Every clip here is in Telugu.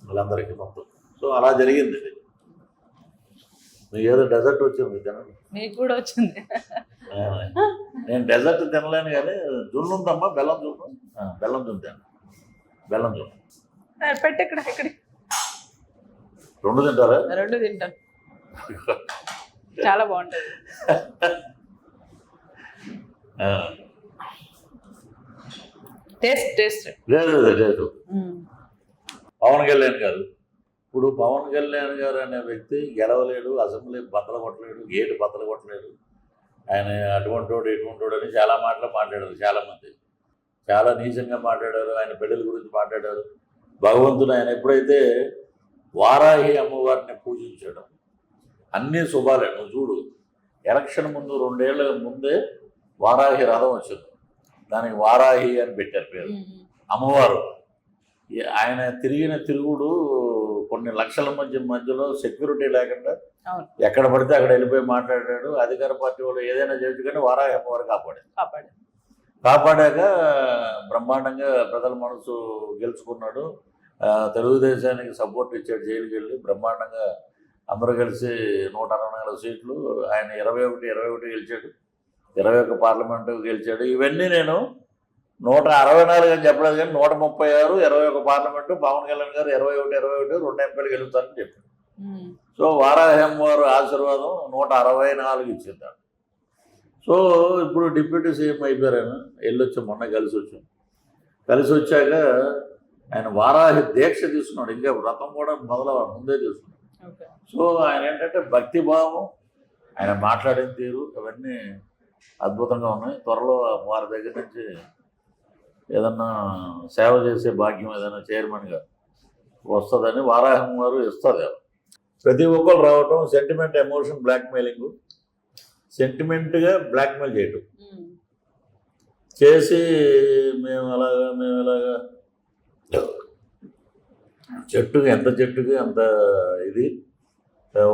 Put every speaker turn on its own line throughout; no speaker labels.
వాళ్ళందరికీ మొత్తం. సో అలా జరిగింది ఇది. మీకు ఏదో డెజర్ట్ వచ్చింది తినండి.
మీకు కూడా వచ్చింది.
నేను డెజర్ట్ తినలేను కానీ జున్ను ఉందమ్మా, బెల్లం జున్ను. బెల్లం జున్ను తిన్నాను. బెల్లం జున్ను
పెట్టి ఇక్కడ
2 తింటారా?
2 తింటాను. చాలా బాగుంటుంది. టేస్ట్
లేదు. పవన్ కళ్యాణ్ గారు, ఇప్పుడు పవన్ కళ్యాణ్ గారు అనే వ్యక్తి గెలవలేడు, అసెంబ్లీ బద్దలు కొట్టలేడు, గేటు బద్దలు కొట్టలేడు, ఆయన అటువంటి వాడు ఇటువంటి వాడు అని చాలా మాటలు మాట్లాడారు. చాలామంది చాలా నీచంగా మాట్లాడారు. ఆయన పెళ్ళిళ్ళ గురించి మాట్లాడారు. భగవంతుడు ఆయన ఎప్పుడైతే వారాహి అమ్మవారిని పూజించడం అన్నీ శుభాలే. నువ్వు చూడు, ఎలక్షన్ ముందు 2 ఏళ్ల ముందే వారాహి రథం వచ్చింది, దానికి వారాహి అని పెట్టారు పేరు. అమ్మవారు ఆయన తిరిగిన తిరుగుడు కొన్ని లక్షల మధ్యలో సెక్యూరిటీ లేకుండా ఎక్కడ పడితే అక్కడ వెళ్ళిపోయి మాట్లాడాడు. అధికార పార్టీ వాళ్ళు ఏదైనా చేయొచ్చు కానీ వారాహి అమ్మవారు కాపాడాక బ్రహ్మాండంగా ప్రజల మనసు గెలుచుకున్నాడు. తెలుగుదేశానికి సపోర్ట్ ఇచ్చాడు. జైలుకి వెళ్ళి బ్రహ్మాండంగా అందరూ కలిసి 164 సీట్లు, ఆయన 21 గెలిచాడు. 21 పార్లమెంటు గెలిచాడు. ఇవన్నీ నేను 164 అని చెప్పలేదు కానీ 136, 21 పార్లమెంటు, పవన్ కళ్యాణ్ గారు 21, 2 ఎంపీలు గెలుస్తారని చెప్పాడు. సో వారాహం వారు ఆశీర్వాదం 164 ఇచ్చిందాడు. సో ఇప్పుడు డిప్యూటీ సీఎం అయిపోయారు. ఆయన వెళ్ళొచ్చాం, మొన్న కలిసి వచ్చాక ఆయన వారాహి దీక్ష తీసుకున్నాడు. ఇంకా వ్రతం కూడా ముందే తీసుకున్నాడు. సో ఆయన ఏంటంటే భక్తిభావం, ఆయన మాట్లాడిన తీరు అవన్నీ అద్భుతంగా ఉన్నాయి. త్వరలో వారి దగ్గర నుంచి ఏదన్నా సేవ చేసే భాగ్యం ఏదైనా చైర్మన్గా వస్తుందని వారాహం వారు ఇస్తుంది. ప్రతి ఒక్కరు రావటం సెంటిమెంట్, ఎమోషన్, బ్లాక్మెయిలింగ్, సెంటిమెంట్గా బ్లాక్మెయిల్ చేయటం చేసి మేము ఇలాగా ఎంత చెట్టుకి అంత ఇది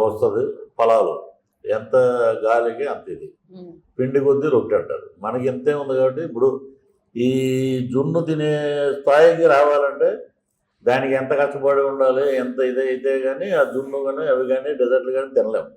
వస్తుంది, ఫలాలు ఎంత గాలికి అంత ఇది, పిండి కొద్దీ రొట్టె అంటారు. మనకి ఎంతే ఉంది కాబట్టి ఇప్పుడు ఈ జున్ను తినే స్థాయికి రావాలంటే దానికి ఎంత కష్టపడి ఉండాలి, ఎంత ఇదైతే కానీ ఆ జున్ను కానీ అవి కానీ డెజర్ట్లు కానీ తినలేము.